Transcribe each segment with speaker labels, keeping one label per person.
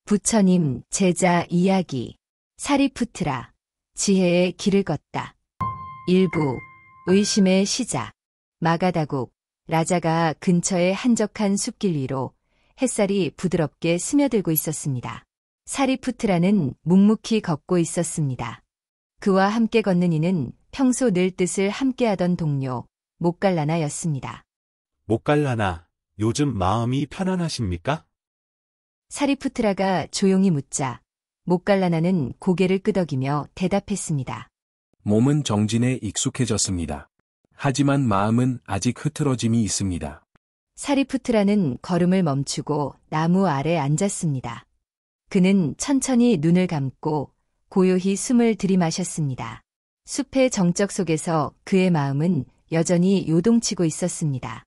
Speaker 1: 부처님 제자 이야기 사리푸트라 지혜의 길을 걷다. 일부 의심의 시작. 마가다국 라자가 근처의 한적한 숲길 위로 햇살이 부드럽게 스며들고 있었습니다. 사리푸트라는 묵묵히 걷고 있었습니다. 그와 함께 걷는 이는 평소 늘 뜻을 함께하던 동료 모갈라나였습니다.
Speaker 2: 모갈라나, 요즘 마음이 편안하십니까?
Speaker 1: 사리푸트라가 조용히 묻자 모갈라나는 고개를 끄덕이며 대답했습니다.
Speaker 3: 몸은 정진에 익숙해졌습니다. 하지만 마음은 아직 흐트러짐이 있습니다.
Speaker 1: 사리푸트라는 걸음을 멈추고 나무 아래 앉았습니다. 그는 천천히 눈을 감고 고요히 숨을 들이마셨습니다. 숲의 정적 속에서 그의 마음은 여전히 요동치고 있었습니다.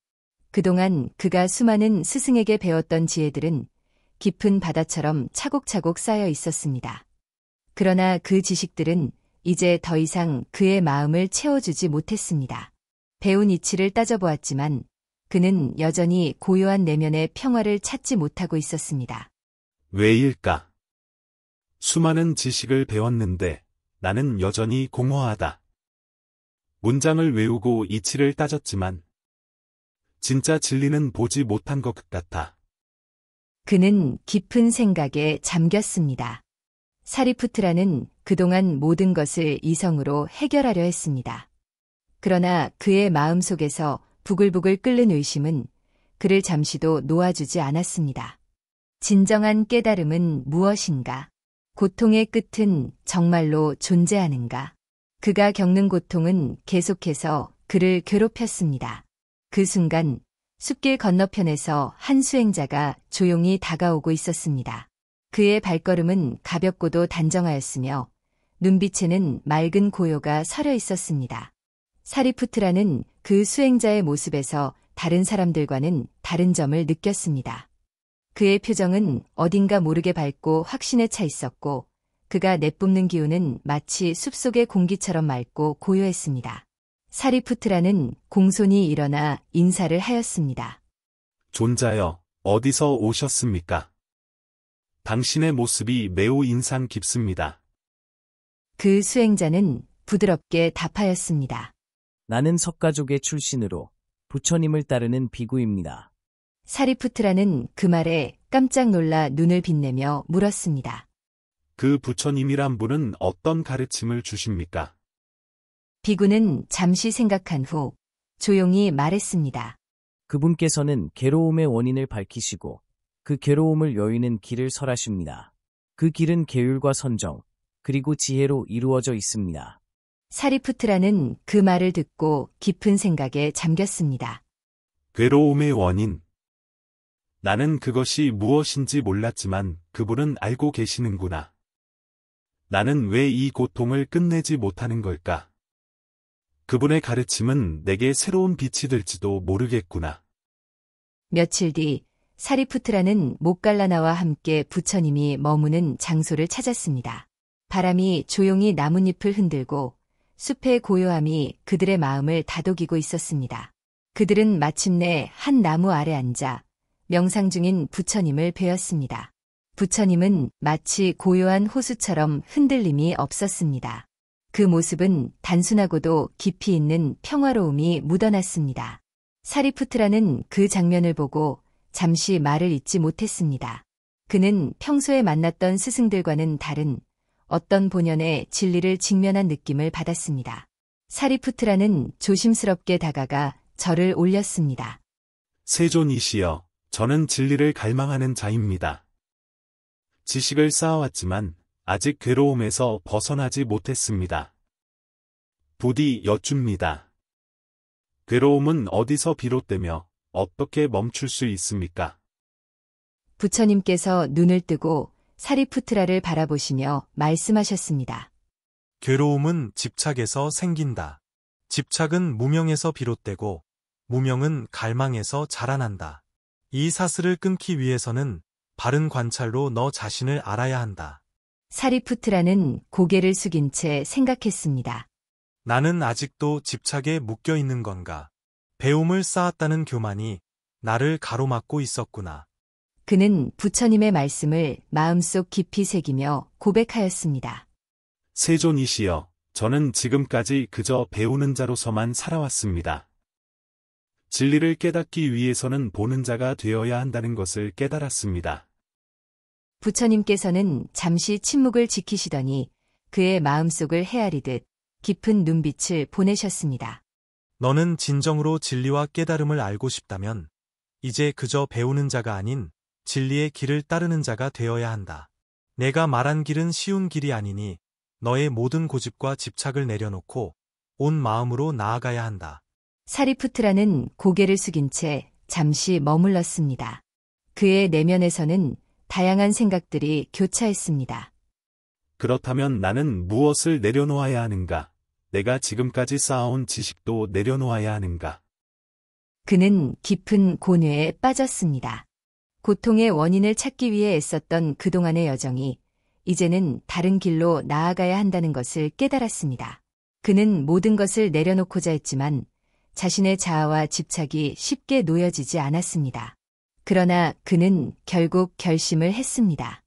Speaker 1: 그동안 그가 수많은 스승에게 배웠던 지혜들은 깊은 바다처럼 차곡차곡 쌓여 있었습니다. 그러나 그 지식들은 이제 더 이상 그의 마음을 채워주지 못했습니다. 배운 이치를 따져보았지만 그는 여전히 고요한 내면의 평화를 찾지 못하고 있었습니다.
Speaker 2: 왜일까? 수많은 지식을 배웠는데 나는 여전히 공허하다. 문장을 외우고 이치를 따졌지만 진짜 진리는 보지 못한 것 같아.
Speaker 1: 그는 깊은 생각에 잠겼습니다. 사리푸트라는 그동안 모든 것을 이성으로 해결하려 했습니다. 그러나 그의 마음속에서 부글부글 끓는 의심은 그를 잠시도 놓아주지 않았습니다. 진정한 깨달음은 무엇인가? 고통의 끝은 정말로 존재하는가? 그가 겪는 고통은 계속해서 그를 괴롭혔습니다. 그 순간 숲길 건너편에서 한 수행자가 조용히 다가오고 있었습니다. 그의 발걸음은 가볍고도 단정하였으며 눈빛에는 맑은 고요가 서려 있었습니다. 사리푸트라는 그 수행자의 모습에서 다른 사람들과는 다른 점을 느꼈습니다. 그의 표정은 어딘가 모르게 밝고 확신에 차 있었고 그가 내뿜는 기운은 마치 숲속의 공기처럼 맑고 고요했습니다. 사리푸트라는 공손히 일어나 인사를 하였습니다.
Speaker 2: 존자여, 어디서 오셨습니까? 당신의 모습이 매우 인상 깊습니다.
Speaker 1: 그 수행자는 부드럽게 답하였습니다.
Speaker 4: 나는 석가족의 출신으로 부처님을 따르는 비구입니다.
Speaker 1: 사리푸트라는 그 말에 깜짝 놀라 눈을 빛내며 물었습니다.
Speaker 2: 그 부처님이란 분은 어떤 가르침을 주십니까?
Speaker 1: 비구는 잠시 생각한 후 조용히 말했습니다.
Speaker 4: 그분께서는 괴로움의 원인을 밝히시고 그 괴로움을 여의는 길을 설하십니다. 그 길은 계율과 선정, 그리고 지혜로 이루어져 있습니다.
Speaker 1: 사리푸트라는 그 말을 듣고 깊은 생각에 잠겼습니다.
Speaker 2: 괴로움의 원인. 나는 그것이 무엇인지 몰랐지만 그분은 알고 계시는구나. 나는 왜 이 고통을 끝내지 못하는 걸까? 그분의 가르침은 내게 새로운 빛이 될지도 모르겠구나.
Speaker 1: 며칠 뒤 사리푸트라는 모갈라나와 함께 부처님이 머무는 장소를 찾았습니다. 바람이 조용히 나뭇잎을 흔들고 숲의 고요함이 그들의 마음을 다독이고 있었습니다. 그들은 마침내 한 나무 아래 앉아 명상 중인 부처님을 뵈었습니다. 부처님은 마치 고요한 호수처럼 흔들림이 없었습니다. 그 모습은 단순하고도 깊이 있는 평화로움이 묻어났습니다. 사리푸트라는 그 장면을 보고 잠시 말을 잇지 못했습니다. 그는 평소에 만났던 스승들과는 다른 어떤 본연의 진리를 직면한 느낌을 받았습니다. 사리푸트라는 조심스럽게 다가가 절을 올렸습니다.
Speaker 2: 세존이시여, 저는 진리를 갈망하는 자입니다. 지식을 쌓아왔지만 아직 괴로움에서 벗어나지 못했습니다. 부디 여쭙니다. 괴로움은 어디서 비롯되며 어떻게 멈출 수 있습니까?
Speaker 1: 부처님께서 눈을 뜨고 사리푸트라를 바라보시며 말씀하셨습니다.
Speaker 5: 괴로움은 집착에서 생긴다. 집착은 무명에서 비롯되고 무명은 갈망에서 자라난다. 이 사슬을 끊기 위해서는 바른 관찰로 너 자신을 알아야 한다.
Speaker 1: 사리푸트라는 고개를 숙인 채 생각했습니다.
Speaker 5: 나는 아직도 집착에 묶여 있는 건가? 배움을 쌓았다는 교만이 나를 가로막고 있었구나.
Speaker 1: 그는 부처님의 말씀을 마음속 깊이 새기며 고백하였습니다.
Speaker 2: 세존이시여, 저는 지금까지 그저 배우는 자로서만 살아왔습니다. 진리를 깨닫기 위해서는 보는 자가 되어야 한다는 것을 깨달았습니다.
Speaker 1: 부처님께서는 잠시 침묵을 지키시더니 그의 마음속을 헤아리듯 깊은 눈빛을 보내셨습니다.
Speaker 5: 너는 진정으로 진리와 깨달음을 알고 싶다면 이제 그저 배우는 자가 아닌 진리의 길을 따르는 자가 되어야 한다. 내가 말한 길은 쉬운 길이 아니니 너의 모든 고집과 집착을 내려놓고 온 마음으로 나아가야 한다.
Speaker 1: 사리푸트라는 고개를 숙인 채 잠시 머물렀습니다. 그의 내면에서는 다양한 생각들이 교차했습니다.
Speaker 2: 그렇다면 나는 무엇을 내려놓아야 하는가? 내가 지금까지 쌓아온 지식도 내려놓아야 하는가?
Speaker 1: 그는 깊은 고뇌에 빠졌습니다. 고통의 원인을 찾기 위해 애썼던 그동안의 여정이 이제는 다른 길로 나아가야 한다는 것을 깨달았습니다. 그는 모든 것을 내려놓고자 했지만 자신의 자아와 집착이 쉽게 놓여지지 않았습니다. 그러나 그는 결국 결심을 했습니다.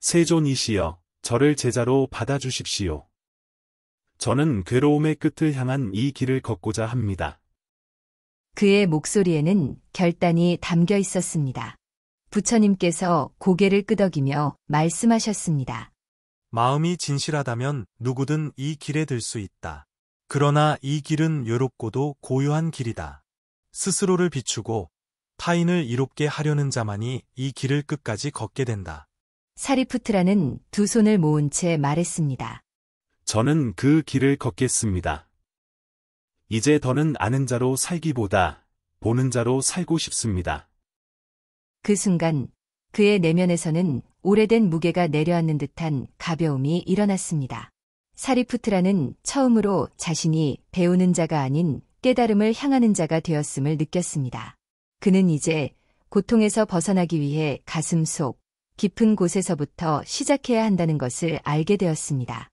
Speaker 2: 세존이시여, 저를 제자로 받아주십시오. 저는 괴로움의 끝을 향한 이 길을 걷고자 합니다.
Speaker 1: 그의 목소리에는 결단이 담겨 있었습니다. 부처님께서 고개를 끄덕이며 말씀하셨습니다.
Speaker 5: 마음이 진실하다면 누구든 이 길에 들 수 있다. 그러나 이 길은 외롭고도 고요한 길이다. 스스로를 비추고 타인을 이롭게 하려는 자만이 이 길을 끝까지 걷게 된다.
Speaker 1: 사리푸트라는 두 손을 모은 채 말했습니다.
Speaker 2: 저는 그 길을 걷겠습니다. 이제 더는 아는 자로 살기보다 보는 자로 살고 싶습니다.
Speaker 1: 그 순간 그의 내면에서는 오래된 무게가 내려앉는 듯한 가벼움이 일어났습니다. 사리푸트라는 처음으로 자신이 배우는 자가 아닌 깨달음을 향하는 자가 되었음을 느꼈습니다. 그는 이제 고통에서 벗어나기 위해 가슴 속 깊은 곳에서부터 시작해야 한다는 것을 알게 되었습니다.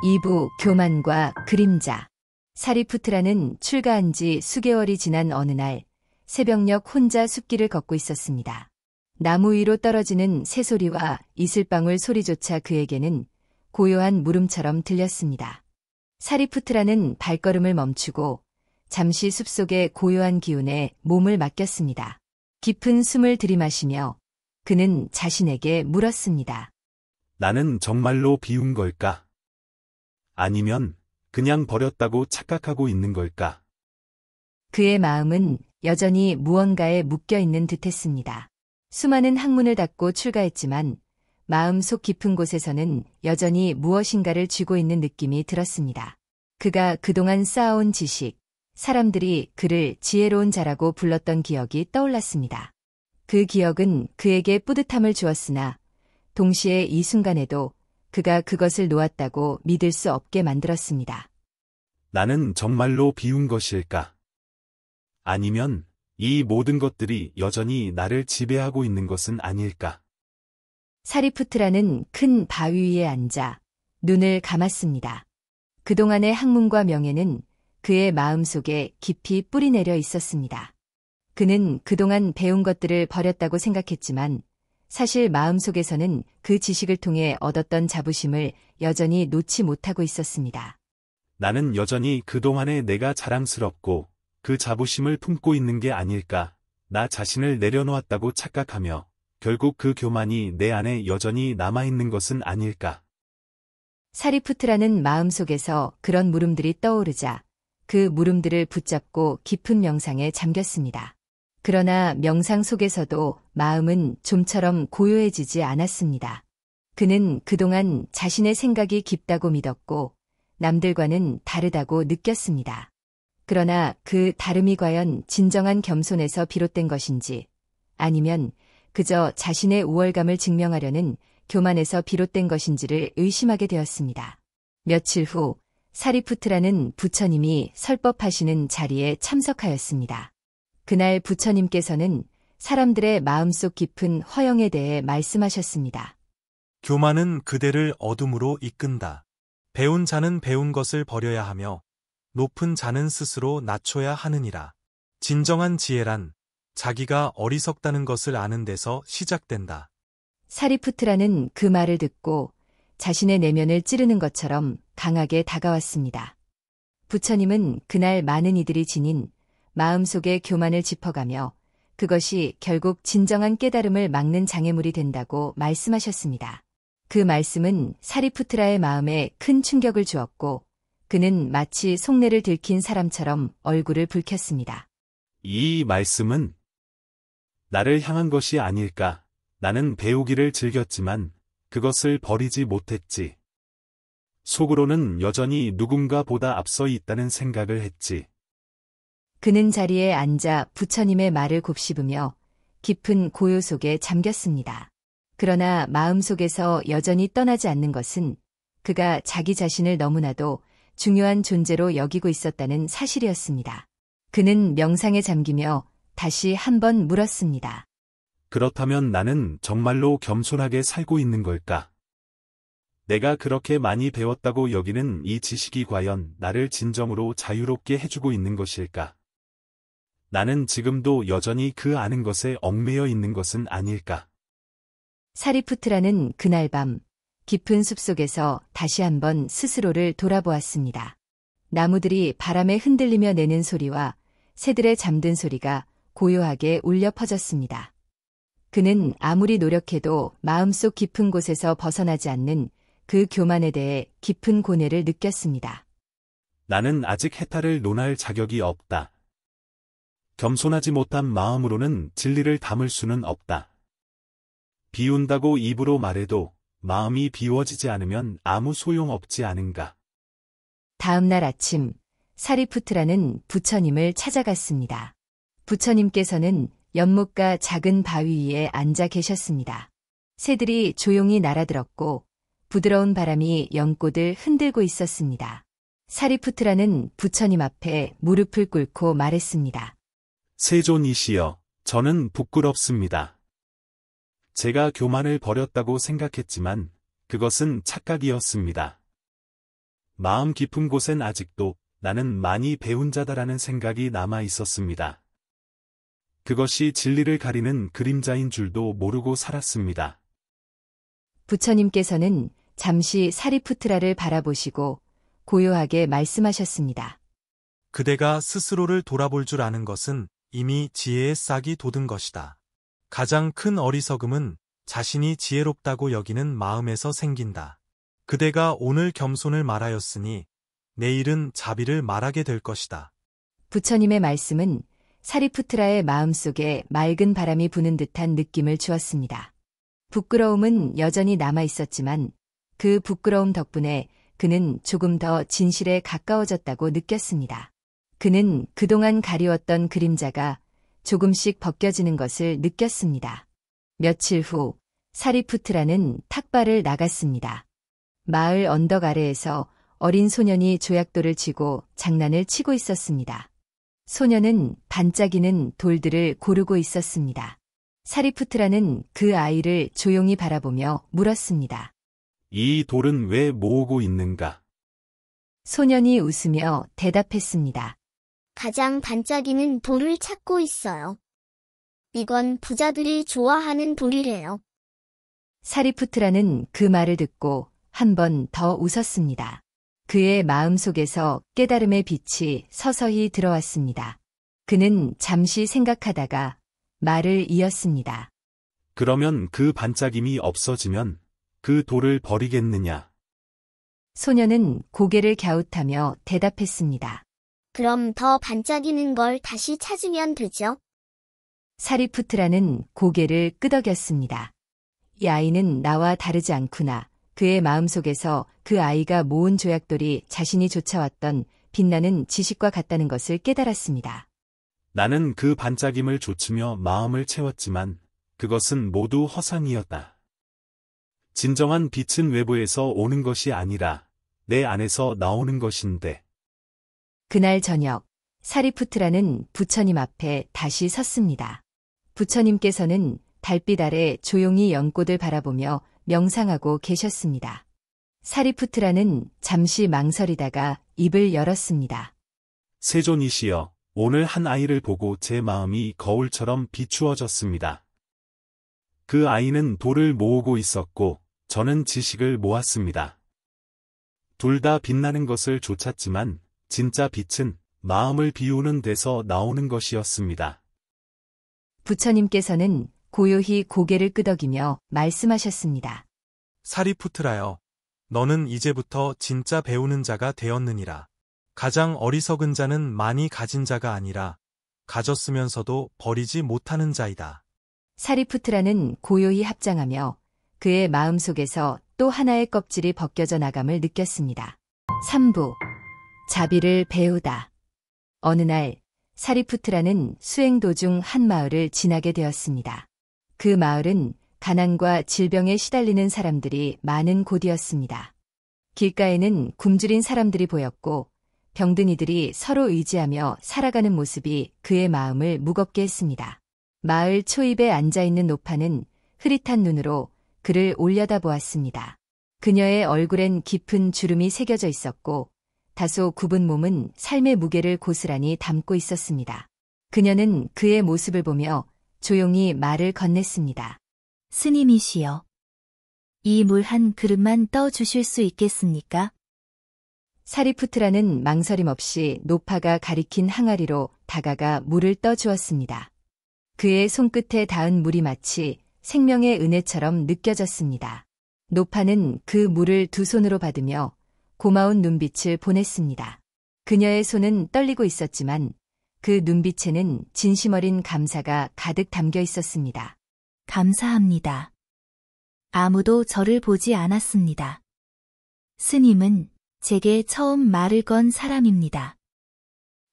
Speaker 1: 2부 교만과 그림자. 사리푸트라는 출가한 지 수개월이 지난 어느 날 새벽녘 혼자 숲길을 걷고 있었습니다. 나무 위로 떨어지는 새소리와 이슬방울 소리조차 그에게는 고요한 물음처럼 들렸습니다. 사리푸트라는 발걸음을 멈추고 잠시 숲속의 고요한 기운에 몸을 맡겼습니다. 깊은 숨을 들이마시며 그는 자신에게 물었습니다.
Speaker 2: 나는 정말로 비운 걸까? 아니면 그냥 버렸다고 착각하고 있는 걸까?
Speaker 1: 그의 마음은 여전히 무언가에 묶여있는 듯했습니다. 수많은 학문을 닫고 출가했지만 마음속 깊은 곳에서는 여전히 무엇인가를 쥐고 있는 느낌이 들었습니다. 그가 그동안 쌓아온 지식, 사람들이 그를 지혜로운 자라고 불렀던 기억이 떠올랐습니다. 그 기억은 그에게 뿌듯함을 주었으나 동시에 이 순간에도 그가 그것을 놓았다고 믿을 수 없게 만들었습니다.
Speaker 2: 나는 정말로 비운 것일까? 아니면 이 모든 것들이 여전히 나를 지배하고 있는 것은 아닐까?
Speaker 1: 사리푸트라는 큰 바위 위에 앉아 눈을 감았습니다. 그동안의 학문과 명예는 그의 마음속에 깊이 뿌리내려 있었습니다. 그는 그동안 배운 것들을 버렸다고 생각했지만 사실 마음속에서는 그 지식을 통해 얻었던 자부심을 여전히 놓지 못하고 있었습니다.
Speaker 2: 나는 여전히 그동안의 내가 자랑스럽고 그 자부심을 품고 있는 게 아닐까? 나 자신을 내려놓았다고 착각하며 결국 그 교만이 내 안에 여전히 남아있는 것은 아닐까?
Speaker 1: 사리푸트라는 마음속에서 그런 물음들이 떠오르자 그 물음들을 붙잡고 깊은 명상에 잠겼습니다. 그러나 명상 속에서도 마음은 좀처럼 고요해지지 않았습니다. 그는 그동안 자신의 생각이 깊다고 믿었고 남들과는 다르다고 느꼈습니다. 그러나 그 다름이 과연 진정한 겸손에서 비롯된 것인지 아니면 그저 자신의 우월감을 증명하려는 교만에서 비롯된 것인지를 의심하게 되었습니다. 며칠 후 사리푸트라는 부처님이 설법하시는 자리에 참석하였습니다. 그날 부처님께서는 사람들의 마음속 깊은 허영에 대해 말씀하셨습니다.
Speaker 5: 교만은 그대를 어둠으로 이끈다. 배운 자는 배운 것을 버려야 하며 높은 자는 스스로 낮춰야 하느니라. 진정한 지혜란 자기가 어리석다는 것을 아는 데서 시작된다.
Speaker 1: 사리푸트라는 그 말을 듣고 자신의 내면을 찌르는 것처럼 강하게 다가왔습니다. 부처님은 그날 많은 이들이 지닌 마음속의 교만을 짚어가며 그것이 결국 진정한 깨달음을 막는 장애물이 된다고 말씀하셨습니다. 그 말씀은 사리푸트라의 마음에 큰 충격을 주었고 그는 마치 속내를 들킨 사람처럼 얼굴을 붉혔습니다.
Speaker 2: 이 말씀은 나를 향한 것이 아닐까? 나는 배우기를 즐겼지만 그것을 버리지 못했지. 속으로는 여전히 누군가보다 앞서 있다는 생각을 했지.
Speaker 1: 그는 자리에 앉아 부처님의 말을 곱씹으며 깊은 고요 속에 잠겼습니다. 그러나 마음속에서 여전히 떠나지 않는 것은 그가 자기 자신을 너무나도 중요한 존재로 여기고 있었다는 사실이었습니다. 그는 명상에 잠기며 다시 한번 물었습니다.
Speaker 2: 그렇다면 나는 정말로 겸손하게 살고 있는 걸까? 내가 그렇게 많이 배웠다고 여기는 이 지식이 과연 나를 진정으로 자유롭게 해주고 있는 것일까? 나는 지금도 여전히 그 아는 것에 얽매여 있는 것은 아닐까?
Speaker 1: 사리푸트라는 그날 밤 깊은 숲속에서 다시 한번 스스로를 돌아보았습니다. 나무들이 바람에 흔들리며 내는 소리와 새들의 잠든 소리가 고요하게 울려 퍼졌습니다. 그는 아무리 노력해도 마음속 깊은 곳에서 벗어나지 않는 그 교만에 대해 깊은 고뇌를 느꼈습니다.
Speaker 2: 나는 아직 해탈을 논할 자격이 없다. 겸손하지 못한 마음으로는 진리를 담을 수는 없다. 비운다고 입으로 말해도 마음이 비워지지 않으면 아무 소용없지 않은가.
Speaker 1: 다음 날 아침, 사리푸트라는 부처님을 찾아갔습니다. 부처님께서는 연못가 작은 바위 위에 앉아 계셨습니다. 새들이 조용히 날아들었고 부드러운 바람이 연꽃을 흔들고 있었습니다. 사리푸트라는 부처님 앞에 무릎을 꿇고 말했습니다.
Speaker 2: 세존이시여, 저는 부끄럽습니다. 제가 교만을 버렸다고 생각했지만 그것은 착각이었습니다. 마음 깊은 곳엔 아직도 나는 많이 배운 자다라는 생각이 남아 있었습니다. 그것이 진리를 가리는 그림자인 줄도 모르고 살았습니다.
Speaker 1: 부처님께서는 잠시 사리푸트라를 바라보시고 고요하게 말씀하셨습니다.
Speaker 5: 그대가 스스로를 돌아볼 줄 아는 것은 이미 지혜의 싹이 돋은 것이다. 가장 큰 어리석음은 자신이 지혜롭다고 여기는 마음에서 생긴다. 그대가 오늘 겸손을 말하였으니 내일은 자비를 말하게 될 것이다.
Speaker 1: 부처님의 말씀은 사리푸트라의 마음속에 맑은 바람이 부는 듯한 느낌을 주었습니다. 부끄러움은 여전히 남아 있었지만 그 부끄러움 덕분에 그는 조금 더 진실에 가까워졌다고 느꼈습니다. 그는 그동안 가리웠던 그림자가 조금씩 벗겨지는 것을 느꼈습니다. 며칠 후 사리푸트라는 탁발을 나갔습니다. 마을 언덕 아래에서 어린 소년이 조약돌을 쥐고 장난을 치고 있었습니다. 소년은 반짝이는 돌들을 고르고 있었습니다. 사리푸트라는 그 아이를 조용히 바라보며 물었습니다.
Speaker 2: 이 돌은 왜 모으고 있는가?
Speaker 1: 소년이 웃으며 대답했습니다.
Speaker 6: 가장 반짝이는 돌을 찾고 있어요. 이건 부자들이 좋아하는 돌이래요.
Speaker 1: 사리푸트라는 그 말을 듣고 한 번 더 웃었습니다. 그의 마음속에서 깨달음의 빛이 서서히 들어왔습니다. 그는 잠시 생각하다가 말을 이었습니다.
Speaker 2: 그러면 그 반짝임이 없어지면 그 돌을 버리겠느냐?
Speaker 1: 소년은 고개를 갸웃하며 대답했습니다.
Speaker 6: 그럼 더 반짝이는 걸 다시 찾으면 되죠?
Speaker 1: 사리푸트라는 고개를 끄덕였습니다. 이 아이는 나와 다르지 않구나. 그의 마음속에서 그 아이가 모은 조약돌이 자신이 쫓아왔던 빛나는 지식과 같다는 것을 깨달았습니다.
Speaker 2: 나는 그 반짝임을 좇으며 마음을 채웠지만 그것은 모두 허상이었다. 진정한 빛은 외부에서 오는 것이 아니라 내 안에서 나오는 것인데.
Speaker 1: 그날 저녁, 사리푸트라는 부처님 앞에 다시 섰습니다. 부처님께서는 달빛 아래 조용히 연꽃을 바라보며 명상하고 계셨습니다. 사리푸트라는 잠시 망설이다가 입을 열었습니다.
Speaker 2: 세존이시여, 오늘 한 아이를 보고 제 마음이 거울처럼 비추어졌습니다. 그 아이는 돌을 모으고 있었고, 저는 지식을 모았습니다. 둘 다 빛나는 것을 쫓았지만, 진짜 빛은 마음을 비우는 데서 나오는 것이었습니다.
Speaker 1: 부처님께서는 고요히 고개를 끄덕이며 말씀하셨습니다.
Speaker 5: 사리푸트라여, 너는 이제부터 진짜 배우는 자가 되었느니라. 가장 어리석은 자는 많이 가진 자가 아니라 가졌으면서도 버리지 못하는 자이다.
Speaker 1: 사리푸트라는 고요히 합장하며 그의 마음속에서 또 하나의 껍질이 벗겨져 나감을 느꼈습니다. 3부. 자비를 배우다. 어느 날 사리푸트라는 수행 도중 한 마을을 지나게 되었습니다. 그 마을은 가난과 질병에 시달리는 사람들이 많은 곳이었습니다. 길가에는 굶주린 사람들이 보였고 병든 이들이 서로 의지하며 살아가는 모습이 그의 마음을 무겁게 했습니다. 마을 초입에 앉아있는 노파는 흐릿한 눈으로 그를 올려다보았습니다. 그녀의 얼굴엔 깊은 주름이 새겨져 있었고 다소 굽은 몸은 삶의 무게를 고스란히 담고 있었습니다. 그녀는 그의 모습을 보며 조용히 말을 건넸습니다.
Speaker 7: 스님이시여, 이 물 한 그릇만 떠주실 수 있겠습니까?
Speaker 1: 사리푸트라는 망설임 없이 노파가 가리킨 항아리로 다가가 물을 떠주었습니다. 그의 손끝에 닿은 물이 마치 생명의 은혜처럼 느껴졌습니다. 노파는 그 물을 두 손으로 받으며 고마운 눈빛을 보냈습니다. 그녀의 손은 떨리고 있었지만 그 눈빛에는 진심 어린 감사가 가득 담겨 있었습니다.
Speaker 7: 감사합니다. 아무도 저를 보지 않았습니다. 스님은 제게 처음 말을 건 사람입니다.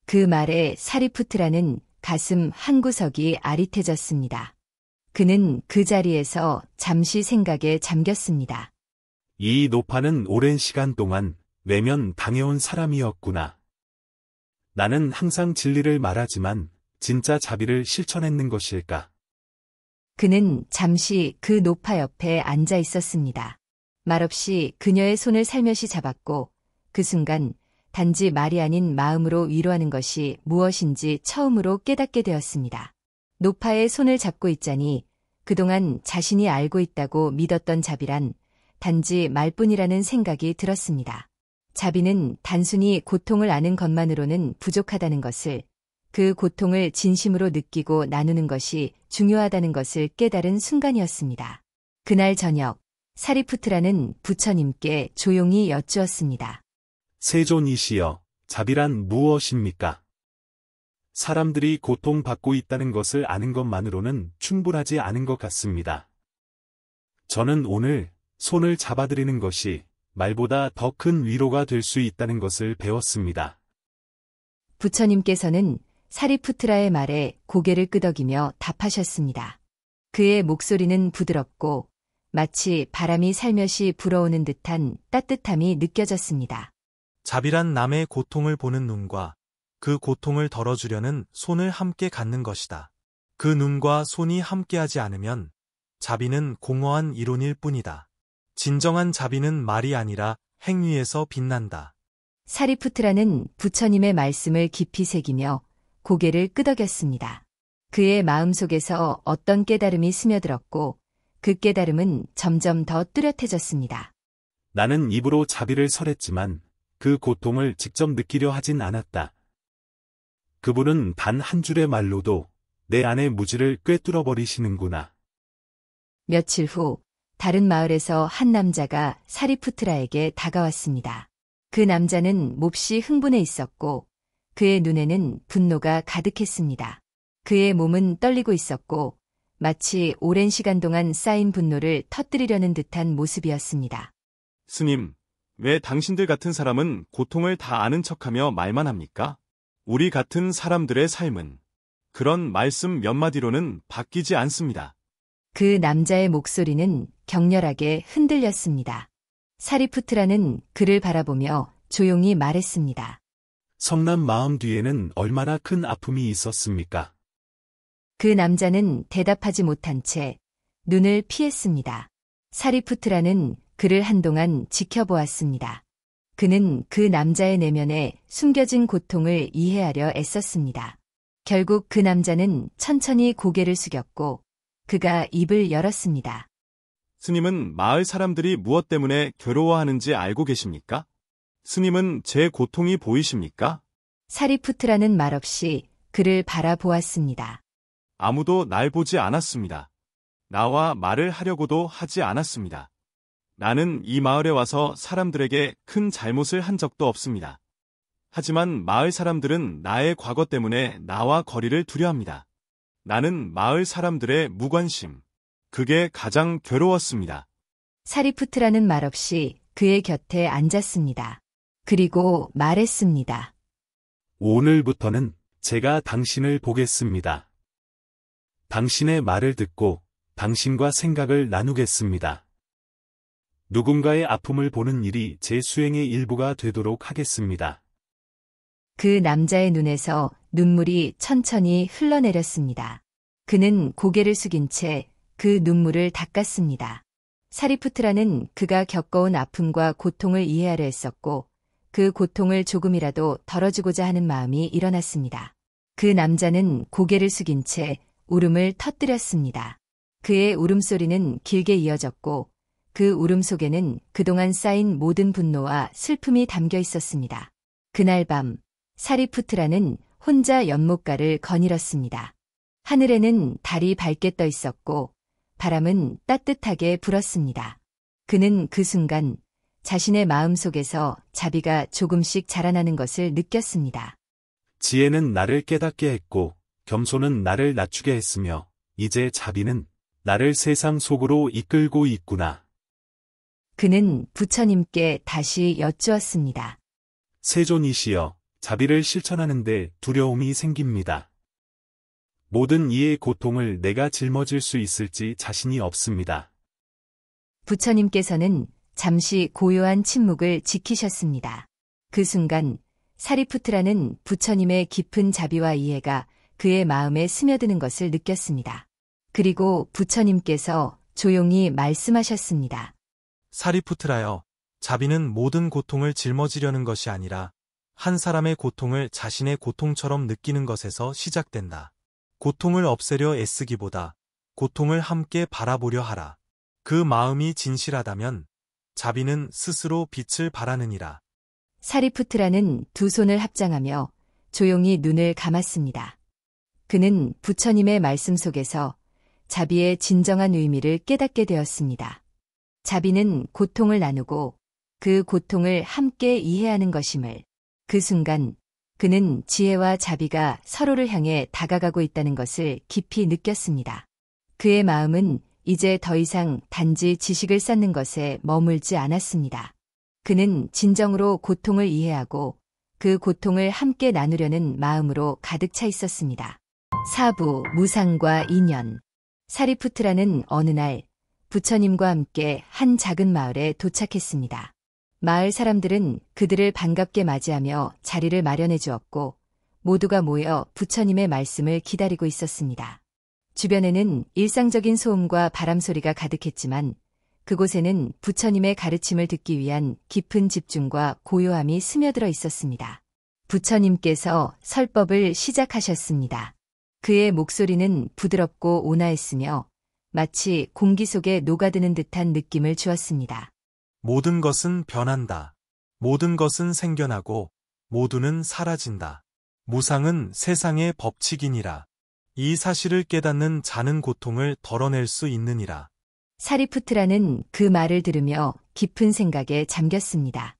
Speaker 1: 그 말에 사리푸트라는 가슴 한구석이 아릿해졌습니다. 그는 그 자리에서 잠시 생각에 잠겼습니다.
Speaker 2: 이 노파는 오랜 시간 동안 외면 당해온 사람이었구나. 나는 항상 진리를 말하지만 진짜 자비를 실천했는 것일까?
Speaker 1: 그는 잠시 그 노파 옆에 앉아 있었습니다. 말없이 그녀의 손을 살며시 잡았고 그 순간 단지 말이 아닌 마음으로 위로하는 것이 무엇인지 처음으로 깨닫게 되었습니다. 노파의 손을 잡고 있자니 그동안 자신이 알고 있다고 믿었던 자비란 단지 말뿐이라는 생각이 들었습니다. 자비는 단순히 고통을 아는 것만으로는 부족하다는 것을, 그 고통을 진심으로 느끼고 나누는 것이 중요하다는 것을 깨달은 순간이었습니다. 그날 저녁, 사리푸트라는 부처님께 조용히 여쭈었습니다.
Speaker 2: 세존이시여, 자비란 무엇입니까? 사람들이 고통받고 있다는 것을 아는 것만으로는 충분하지 않은 것 같습니다. 저는 오늘 손을 잡아드리는 것이 말보다 더 큰 위로가 될 수 있다는 것을 배웠습니다.
Speaker 1: 부처님께서는 사리푸트라의 말에 고개를 끄덕이며 답하셨습니다. 그의 목소리는 부드럽고 마치 바람이 살며시 불어오는 듯한 따뜻함이 느껴졌습니다.
Speaker 5: 자비란 남의 고통을 보는 눈과 그 고통을 덜어주려는 손을 함께 갖는 것이다. 그 눈과 손이 함께하지 않으면 자비는 공허한 이론일 뿐이다. 진정한 자비는 말이 아니라 행위에서 빛난다.
Speaker 1: 사리푸트라는 부처님의 말씀을 깊이 새기며 고개를 끄덕였습니다. 그의 마음속에서 어떤 깨달음이 스며들었고 그 깨달음은 점점 더 뚜렷해졌습니다.
Speaker 2: 나는 입으로 자비를 설했지만 그 고통을 직접 느끼려 하진 않았다. 그분은 단 한 줄의 말로도 내 안의 무지를 꿰뚫어 버리시는구나.
Speaker 1: 며칠 후 다른 마을에서 한 남자가 사리푸트라에게 다가왔습니다. 그 남자는 몹시 흥분해 있었고 그의 눈에는 분노가 가득했습니다. 그의 몸은 떨리고 있었고 마치 오랜 시간 동안 쌓인 분노를 터뜨리려는 듯한 모습이었습니다.
Speaker 8: 스님, 왜 당신들 같은 사람은 고통을 다 아는 척하며 말만 합니까? 우리 같은 사람들의 삶은 그런 말씀 몇 마디로는 바뀌지 않습니다.
Speaker 1: 그 남자의 목소리는 격렬하게 흔들렸습니다. 사리푸트라는 그를 바라보며 조용히 말했습니다.
Speaker 2: 성난 마음 뒤에는 얼마나 큰 아픔이 있었습니까?
Speaker 1: 그 남자는 대답하지 못한 채 눈을 피했습니다. 사리푸트라는 그를 한동안 지켜보았습니다. 그는 그 남자의 내면에 숨겨진 고통을 이해하려 애썼습니다. 결국 그 남자는 천천히 고개를 숙였고 그가 입을 열었습니다.
Speaker 8: 스님은 마을 사람들이 무엇 때문에 괴로워하는지 알고 계십니까? 스님은 제 고통이 보이십니까?
Speaker 1: 사리푸트라는 말 없이 그를 바라보았습니다.
Speaker 8: 아무도 날 보지 않았습니다. 나와 말을 하려고도 하지 않았습니다. 나는 이 마을에 와서 사람들에게 큰 잘못을 한 적도 없습니다. 하지만 마을 사람들은 나의 과거 때문에 나와 거리를 두려합니다. 나는 마을 사람들의 무관심, 그게 가장 괴로웠습니다.
Speaker 1: 사리푸트라는 말 없이 그의 곁에 앉았습니다. 그리고 말했습니다.
Speaker 2: 오늘부터는 제가 당신을 보겠습니다. 당신의 말을 듣고 당신과 생각을 나누겠습니다. 누군가의 아픔을 보는 일이 제 수행의 일부가 되도록 하겠습니다.
Speaker 1: 그 남자의 눈에서 눈물이 천천히 흘러내렸습니다. 그는 고개를 숙인 채 그 눈물을 닦았습니다. 사리푸트라는 그가 겪어온 아픔과 고통을 이해하려 했었고 그 고통을 조금이라도 덜어주고자 하는 마음이 일어났습니다. 그 남자는 고개를 숙인 채 울음을 터뜨렸습니다. 그의 울음소리는 길게 이어졌고 그 울음 속에는 그동안 쌓인 모든 분노와 슬픔이 담겨 있었습니다. 그날 밤 사리푸트라는 혼자 연못가를 거닐었습니다. 하늘에는 달이 밝게 떠 있었고 바람은 따뜻하게 불었습니다. 그는 그 순간 자신의 마음 속에서 자비가 조금씩 자라나는 것을 느꼈습니다.
Speaker 2: 지혜는 나를 깨닫게 했고 겸손은 나를 낮추게 했으며 이제 자비는 나를 세상 속으로 이끌고 있구나.
Speaker 1: 그는 부처님께 다시 여쭈었습니다.
Speaker 2: 세존이시여, 자비를 실천하는데 두려움이 생깁니다. 모든 이의 고통을 내가 짊어질 수 있을지 자신이 없습니다.
Speaker 1: 부처님께서는 잠시 고요한 침묵을 지키셨습니다. 그 순간 사리푸트라는 부처님의 깊은 자비와 이해가 그의 마음에 스며드는 것을 느꼈습니다. 그리고 부처님께서 조용히 말씀하셨습니다.
Speaker 5: 사리푸트라여, 자비는 모든 고통을 짊어지려는 것이 아니라 한 사람의 고통을 자신의 고통처럼 느끼는 것에서 시작된다. 고통을 없애려 애쓰기보다 고통을 함께 바라보려 하라. 그 마음이 진실하다면 자비는 스스로 빛을 발하느니라.
Speaker 1: 사리푸트라는 두 손을 합장하며 조용히 눈을 감았습니다. 그는 부처님의 말씀 속에서 자비의 진정한 의미를 깨닫게 되었습니다. 자비는 고통을 나누고 그 고통을 함께 이해하는 것임을. 그 순간 그는 지혜와 자비가 서로를 향해 다가가고 있다는 것을 깊이 느꼈습니다. 그의 마음은 이제 더 이상 단지 지식을 쌓는 것에 머물지 않았습니다. 그는 진정으로 고통을 이해하고 그 고통을 함께 나누려는 마음으로 가득 차 있었습니다. 사부, 무상과 인연. 사리푸트라는 어느 날 부처님과 함께 한 작은 마을에 도착했습니다. 마을 사람들은 그들을 반갑게 맞이하며 자리를 마련해 주었고 모두가 모여 부처님의 말씀을 기다리고 있었습니다. 주변에는 일상적인 소음과 바람소리가 가득했지만 그곳에는 부처님의 가르침을 듣기 위한 깊은 집중과 고요함이 스며들어 있었습니다. 부처님께서 설법을 시작하셨습니다. 그의 목소리는 부드럽고 온화했으며 마치 공기 속에 녹아드는 듯한 느낌을 주었습니다.
Speaker 5: 모든 것은 변한다. 모든 것은 생겨나고 모두는 사라진다. 무상은 세상의 법칙이니라. 이 사실을 깨닫는 자는 고통을 덜어낼 수 있느니라.
Speaker 1: 사리푸트라는 그 말을 들으며 깊은 생각에 잠겼습니다.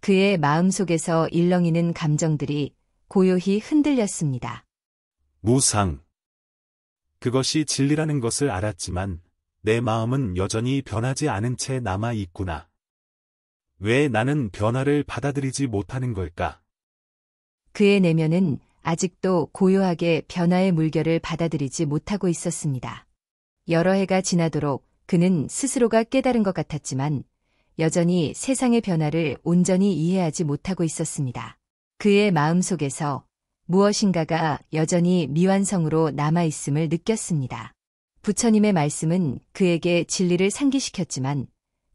Speaker 1: 그의 마음속에서 일렁이는 감정들이 고요히 흔들렸습니다.
Speaker 2: 무상. 그것이 진리라는 것을 알았지만 내 마음은 여전히 변하지 않은 채 남아 있구나. 왜 나는 변화를 받아들이지 못하는 걸까?
Speaker 1: 그의 내면은 아직도 고요하게 변화의 물결을 받아들이지 못하고 있었습니다. 여러 해가 지나도록 그는 스스로가 깨달은 것 같았지만 여전히 세상의 변화를 온전히 이해하지 못하고 있었습니다. 그의 마음속에서 무엇인가가 여전히 미완성으로 남아있음을 느꼈습니다. 부처님의 말씀은 그에게 진리를 상기시켰지만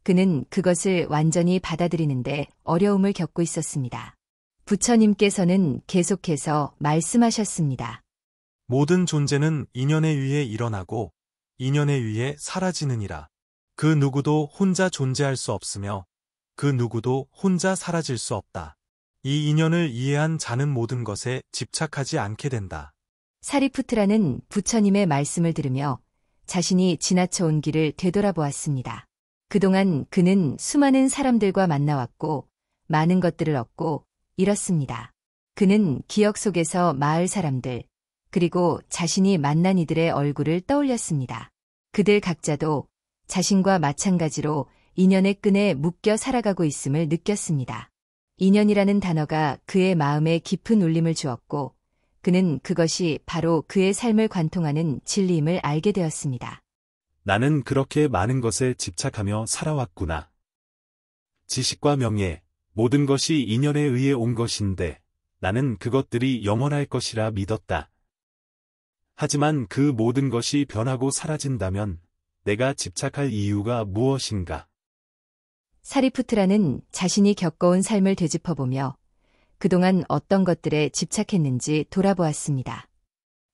Speaker 1: 그는 그것을 완전히 받아들이는데 어려움을 겪고 있었습니다. 부처님께서는 계속해서 말씀하셨습니다.
Speaker 5: 모든 존재는 인연에 의해 일어나고 인연에 의해 사라지느니라. 그 누구도 혼자 존재할 수 없으며 그 누구도 혼자 사라질 수 없다. 이 인연을 이해한 자는 모든 것에 집착하지 않게 된다.
Speaker 1: 사리푸트라는 부처님의 말씀을 들으며 자신이 지나쳐온 길을 되돌아보았습니다. 그동안 그는 수많은 사람들과 만나왔고 많은 것들을 얻고 잃었습니다. 그는 기억 속에서 마을 사람들, 그리고 자신이 만난 이들의 얼굴을 떠올렸습니다. 그들 각자도 자신과 마찬가지로 인연의 끈에 묶여 살아가고 있음을 느꼈습니다. 인연이라는 단어가 그의 마음에 깊은 울림을 주었고 그는 그것이 바로 그의 삶을 관통하는 진리임을 알게 되었습니다.
Speaker 2: 나는 그렇게 많은 것에 집착하며 살아왔구나. 지식과 명예, 모든 것이 인연에 의해 온 것인데 나는 그것들이 영원할 것이라 믿었다. 하지만 그 모든 것이 변하고 사라진다면 내가 집착할 이유가 무엇인가?
Speaker 1: 사리푸트라는 자신이 겪어온 삶을 되짚어보며 그동안 어떤 것들에 집착했는지 돌아보았습니다.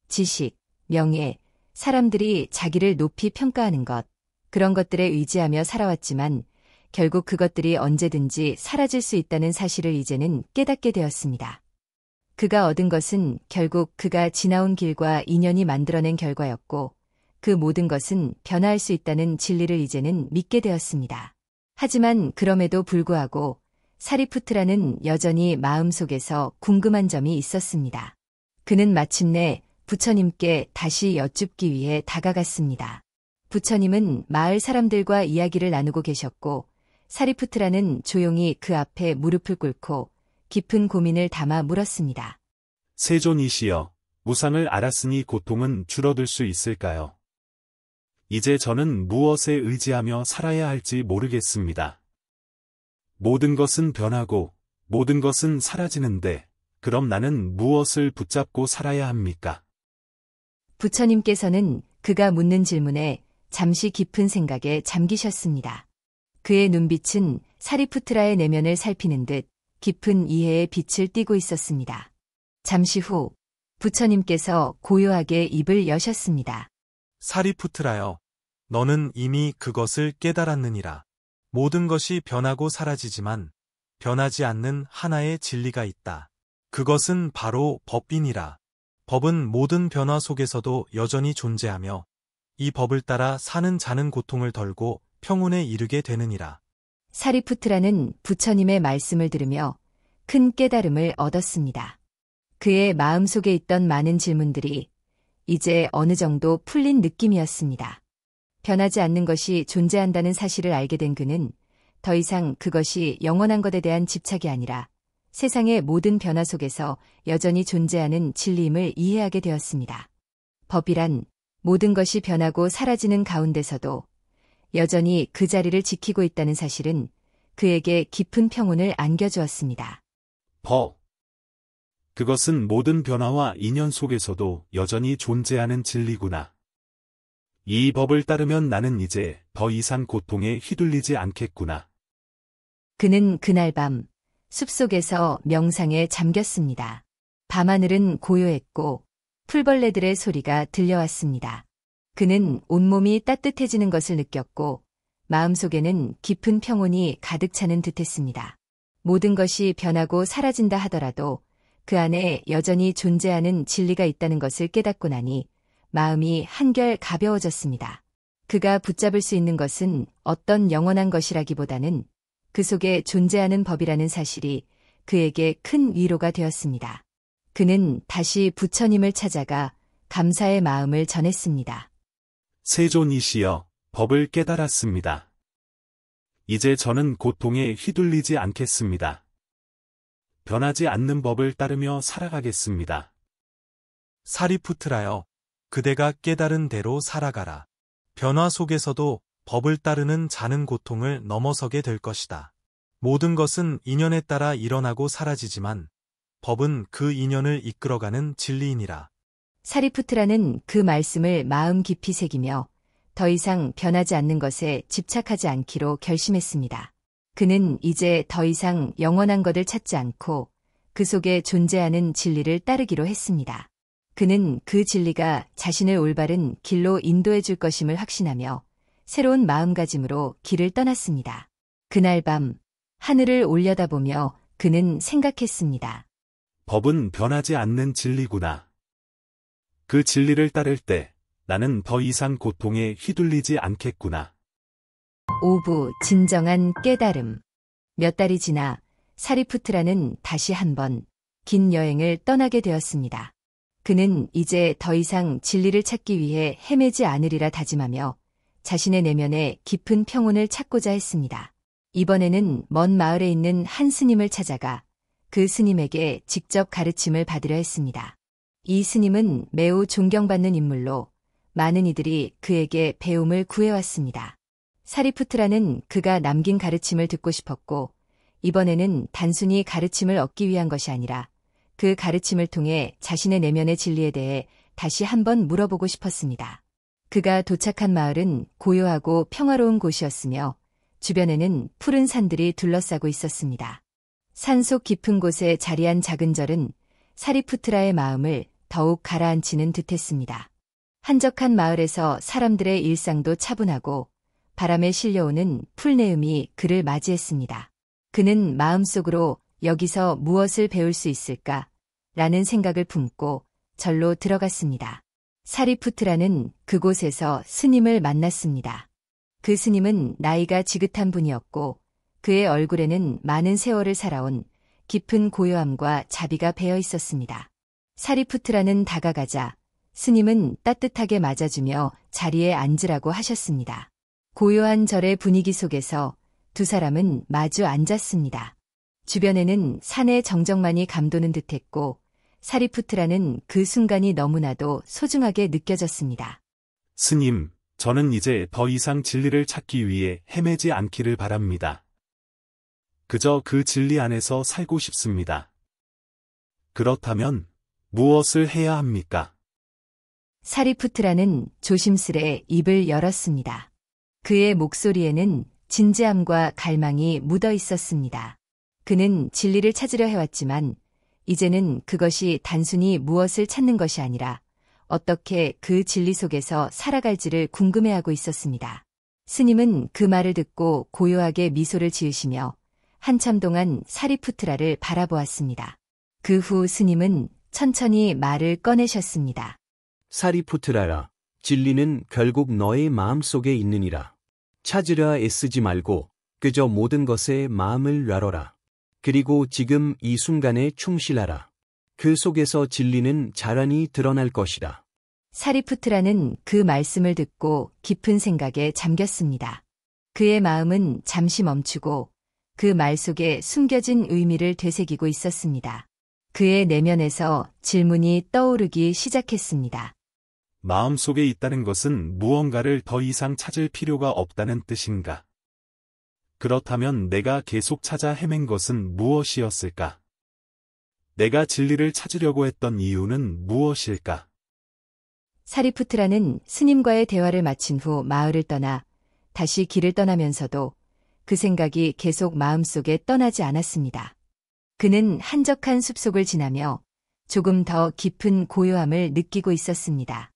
Speaker 1: 지식, 명예, 사람들이 자기를 높이 평가하는 것, 그런 것들에 의지하며 살아왔지만 결국 그것들이 언제든지 사라질 수 있다는 사실을 이제는 깨닫게 되었습니다. 그가 얻은 것은 결국 그가 지나온 길과 인연이 만들어낸 결과였고 그 모든 것은 변화할 수 있다는 진리를 이제는 믿게 되었습니다. 하지만 그럼에도 불구하고 사리푸트라는 여전히 마음속에서 궁금한 점이 있었습니다. 그는 마침내 부처님께 다시 여쭙기 위해 다가갔습니다. 부처님은 마을 사람들과 이야기를 나누고 계셨고 사리푸트라는 조용히 그 앞에 무릎을 꿇고 깊은 고민을 담아 물었습니다.
Speaker 2: 세존이시여, 무상을 알았으니 고통은 줄어들 수 있을까요? 이제 저는 무엇에 의지하며 살아야 할지 모르겠습니다. 모든 것은 변하고 모든 것은 사라지는데 그럼 나는 무엇을 붙잡고 살아야 합니까?
Speaker 1: 부처님께서는 그가 묻는 질문에 잠시 깊은 생각에 잠기셨습니다. 그의 눈빛은 사리푸트라의 내면을 살피는 듯 깊은 이해의 빛을 띠고 있었습니다. 잠시 후 부처님께서 고요하게 입을 여셨습니다.
Speaker 5: 사리푸트라여, 너는 이미 그것을 깨달았느니라. 모든 것이 변하고 사라지지만 변하지 않는 하나의 진리가 있다. 그것은 바로 법이니라. 법은 모든 변화 속에서도 여전히 존재하며 이 법을 따라 사는 자는 고통을 덜고 평온에 이르게 되느니라.
Speaker 1: 사리푸트라는 부처님의 말씀을 들으며 큰 깨달음을 얻었습니다. 그의 마음속에 있던 많은 질문들이 이제 어느 정도 풀린 느낌이었습니다. 변하지 않는 것이 존재한다는 사실을 알게 된 그는 더 이상 그것이 영원한 것에 대한 집착이 아니라 세상의 모든 변화 속에서 여전히 존재하는 진리임을 이해하게 되었습니다. 법이란 모든 것이 변하고 사라지는 가운데서도 여전히 그 자리를 지키고 있다는 사실은 그에게 깊은 평온을 안겨주었습니다.
Speaker 2: 법. 그것은 모든 변화와 인연 속에서도 여전히 존재하는 진리구나. 이 법을 따르면 나는 이제 더 이상 고통에 휘둘리지 않겠구나.
Speaker 1: 그는 그날 밤 숲속에서 명상에 잠겼습니다. 밤하늘은 고요했고 풀벌레들의 소리가 들려왔습니다. 그는 온몸이 따뜻해지는 것을 느꼈고 마음속에는 깊은 평온이 가득 차는 듯했습니다. 모든 것이 변하고 사라진다 하더라도 그 안에 여전히 존재하는 진리가 있다는 것을 깨닫고 나니 마음이 한결 가벼워졌습니다. 그가 붙잡을 수 있는 것은 어떤 영원한 것이라기보다는 그 속에 존재하는 법이라는 사실이 그에게 큰 위로가 되었습니다. 그는 다시 부처님을 찾아가 감사의 마음을 전했습니다.
Speaker 2: 세존이시여, 법을 깨달았습니다. 이제 저는 고통에 휘둘리지 않겠습니다. 변하지 않는 법을 따르며 살아가겠습니다.
Speaker 5: 사리푸트라여, 그대가 깨달은 대로 살아가라. 변화 속에서도 법을 따르는 자는 고통을 넘어서게 될 것이다. 모든 것은 인연에 따라 일어나고 사라지지만 법은 그 인연을 이끌어가는 진리이니라.
Speaker 1: 사리푸트라는 그 말씀을 마음 깊이 새기며 더 이상 변하지 않는 것에 집착하지 않기로 결심했습니다. 그는 이제 더 이상 영원한 것을 찾지 않고 그 속에 존재하는 진리를 따르기로 했습니다. 그는 그 진리가 자신을 올바른 길로 인도해 줄 것임을 확신하며 새로운 마음가짐으로 길을 떠났습니다. 그날 밤 하늘을 올려다보며 그는 생각했습니다.
Speaker 2: 법은 변하지 않는 진리구나. 그 진리를 따를 때 나는 더 이상 고통에 휘둘리지 않겠구나.
Speaker 1: 오부 진정한 깨달음. 몇 달이 지나 사리푸트라는 다시 한번 긴 여행을 떠나게 되었습니다. 그는 이제 더 이상 진리를 찾기 위해 헤매지 않으리라 다짐하며 자신의 내면에 깊은 평온을 찾고자 했습니다. 이번에는 먼 마을에 있는 한 스님을 찾아가 그 스님에게 직접 가르침을 받으려 했습니다. 이 스님은 매우 존경받는 인물로 많은 이들이 그에게 배움을 구해왔습니다. 사리푸트라는 그가 남긴 가르침을 듣고 싶었고 이번에는 단순히 가르침을 얻기 위한 것이 아니라 그 가르침을 통해 자신의 내면의 진리에 대해 다시 한번 물어보고 싶었습니다. 그가 도착한 마을은 고요하고 평화로운 곳이었으며 주변에는 푸른 산들이 둘러싸고 있었습니다. 산속 깊은 곳에 자리한 작은 절은 사리푸트라의 마음을 더욱 가라앉히는 듯했습니다. 한적한 마을에서 사람들의 일상도 차분하고 바람에 실려오는 풀내음이 그를 맞이했습니다. 그는 마음속으로 여기서 무엇을 배울 수 있을까? 라는 생각을 품고 절로 들어갔습니다. 사리푸트라는 그곳에서 스님을 만났습니다. 그 스님은 나이가 지긋한 분이었고 그의 얼굴에는 많은 세월을 살아온 깊은 고요함과 자비가 배어 있었습니다. 사리푸트라는 다가가자 스님은 따뜻하게 맞아주며 자리에 앉으라고 하셨습니다. 고요한 절의 분위기 속에서 두 사람은 마주 앉았습니다. 주변에는 산의 정적만이 감도는 듯했고 사리푸트라는 그 순간이 너무나도 소중하게 느껴졌습니다.
Speaker 2: 스님, 저는 이제 더 이상 진리를 찾기 위해 헤매지 않기를 바랍니다. 그저 그 진리 안에서 살고 싶습니다. 그렇다면 무엇을 해야 합니까?
Speaker 1: 사리푸트라는 조심스레 입을 열었습니다. 그의 목소리에는 진지함과 갈망이 묻어 있었습니다. 그는 진리를 찾으려 해왔지만 이제는 그것이 단순히 무엇을 찾는 것이 아니라 어떻게 그 진리 속에서 살아갈지를 궁금해하고 있었습니다. 스님은 그 말을 듣고 고요하게 미소를 지으시며 한참 동안 사리푸트라를 바라보았습니다. 그 후 스님은 천천히 말을 꺼내셨습니다.
Speaker 9: 사리푸트라라, 진리는 결국 너의 마음속에 있느니라. 찾으려 애쓰지 말고 그저 모든 것에 마음을 놔둬라. 그리고 지금 이 순간에 충실하라. 그 속에서 진리는 자라니 드러날 것이다.
Speaker 1: 사리푸트라는 그 말씀을 듣고 깊은 생각에 잠겼습니다. 그의 마음은 잠시 멈추고 그 말 속에 숨겨진 의미를 되새기고 있었습니다. 그의 내면에서 질문이 떠오르기 시작했습니다.
Speaker 2: 마음속에 있다는 것은 무언가를 더 이상 찾을 필요가 없다는 뜻인가? 그렇다면 내가 계속 찾아 헤맨 것은 무엇이었을까? 내가 진리를 찾으려고 했던 이유는 무엇일까?
Speaker 1: 사리푸트라는 스님과의 대화를 마친 후 마을을 떠나 다시 길을 떠나면서도 그 생각이 계속 마음속에 떠나지 않았습니다. 그는 한적한 숲속을 지나며 조금 더 깊은 고요함을 느끼고 있었습니다.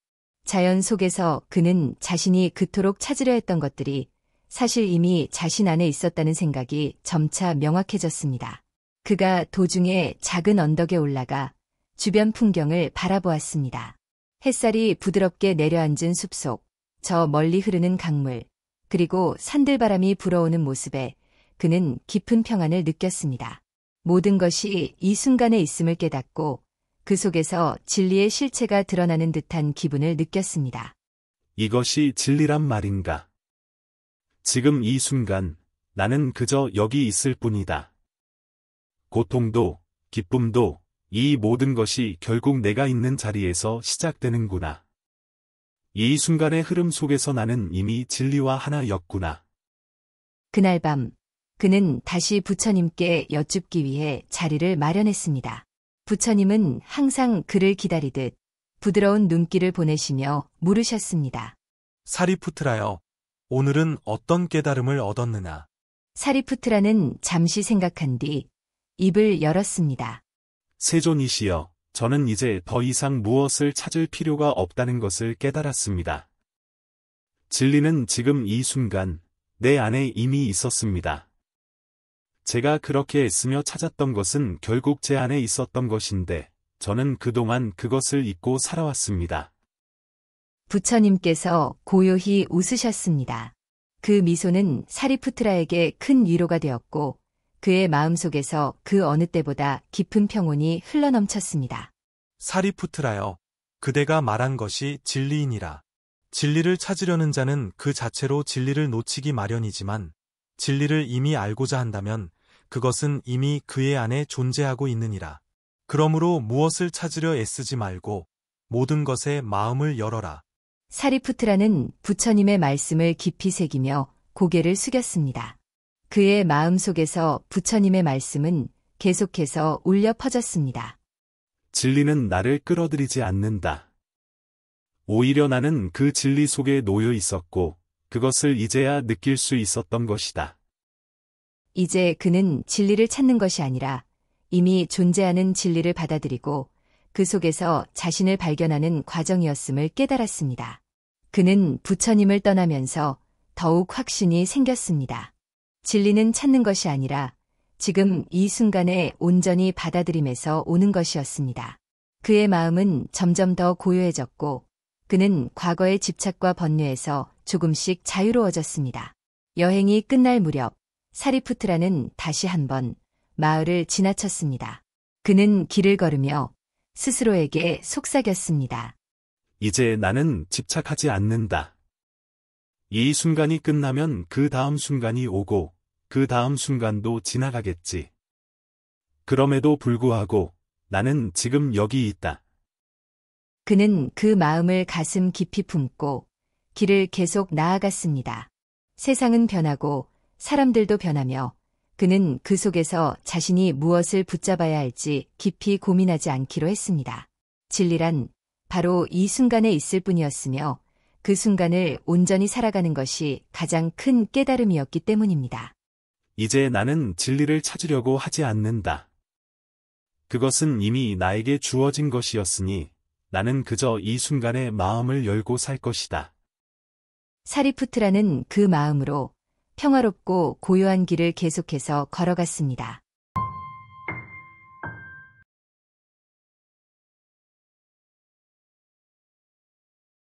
Speaker 1: 자연 속에서 그는 자신이 그토록 찾으려 했던 것들이 사실 이미 자신 안에 있었다는 생각이 점차 명확해졌습니다. 그가 도중에 작은 언덕에 올라가 주변 풍경을 바라보았습니다. 햇살이 부드럽게 내려앉은 숲속, 저 멀리 흐르는 강물, 그리고 산들바람이 불어오는 모습에 그는 깊은 평안을 느꼈습니다. 모든 것이 이 순간에 있음을 깨닫고 그 속에서 진리의 실체가 드러나는 듯한 기분을 느꼈습니다.
Speaker 2: 이것이 진리란 말인가? 지금 이 순간 나는 그저 여기 있을 뿐이다. 고통도, 기쁨도, 이 모든 것이 결국 내가 있는 자리에서 시작되는구나. 이 순간의 흐름 속에서 나는 이미 진리와 하나였구나.
Speaker 1: 그날 밤 그는 다시 부처님께 여쭙기 위해 자리를 마련했습니다. 부처님은 항상 그를 기다리듯 부드러운 눈길을 보내시며 물으셨습니다.
Speaker 5: 사리푸트라여, 오늘은 어떤 깨달음을 얻었느냐?
Speaker 1: 사리푸트라는 잠시 생각한 뒤 입을 열었습니다.
Speaker 2: 세존이시여, 저는 이제 더 이상 무엇을 찾을 필요가 없다는 것을 깨달았습니다. 진리는 지금 이 순간 내 안에 이미 있었습니다. 제가 그렇게 애쓰며 찾았던 것은 결국 제 안에 있었던 것인데 저는 그동안 그것을 잊고 살아왔습니다.
Speaker 1: 부처님께서 고요히 웃으셨습니다. 그 미소는 사리푸트라에게 큰 위로가 되었고 그의 마음속에서 그 어느 때보다 깊은 평온이 흘러넘쳤습니다.
Speaker 5: 사리푸트라여, 그대가 말한 것이 진리이니라. 진리를 찾으려는 자는 그 자체로 진리를 놓치기 마련이지만 진리를 이미 알고자 한다면 그것은 이미 그의 안에 존재하고 있느니라. 그러므로 무엇을 찾으려 애쓰지 말고 모든 것에 마음을 열어라.
Speaker 1: 사리푸트라는 부처님의 말씀을 깊이 새기며 고개를 숙였습니다. 그의 마음속에서 부처님의 말씀은 계속해서 울려 퍼졌습니다.
Speaker 2: 진리는 나를 끌어들이지 않는다. 오히려 나는 그 진리 속에 놓여 있었고 그것을 이제야 느낄 수 있었던 것이다.
Speaker 1: 이제 그는 진리를 찾는 것이 아니라 이미 존재하는 진리를 받아들이고 그 속에서 자신을 발견하는 과정이었음을 깨달았습니다. 그는 부처님을 떠나면서 더욱 확신이 생겼습니다. 진리는 찾는 것이 아니라 지금 이 순간에 온전히 받아들임에서 오는 것이었습니다. 그의 마음은 점점 더 고요해졌고 그는 과거의 집착과 번뇌에서 조금씩 자유로워졌습니다. 여행이 끝날 무렵 사리푸트라는 다시 한번 마을을 지나쳤습니다. 그는 길을 걸으며 스스로에게 속삭였습니다.
Speaker 2: 이제 나는 집착하지 않는다. 이 순간이 끝나면 그 다음 순간이 오고 그 다음 순간도 지나가겠지. 그럼에도 불구하고 나는 지금 여기 있다.
Speaker 1: 그는 그 마음을 가슴 깊이 품고 길을 계속 나아갔습니다. 세상은 변하고 사람들도 변하며 그는 그 속에서 자신이 무엇을 붙잡아야 할지 깊이 고민하지 않기로 했습니다. 진리란 바로 이 순간에 있을 뿐이었으며 그 순간을 온전히 살아가는 것이 가장 큰 깨달음이었기 때문입니다.
Speaker 2: 이제 나는 진리를 찾으려고 하지 않는다. 그것은 이미 나에게 주어진 것이었으니 나는 그저 이 순간에 마음을 열고 살 것이다.
Speaker 1: 사리푸트라는 그 마음으로 평화롭고 고요한 길을 계속해서 걸어갔습니다.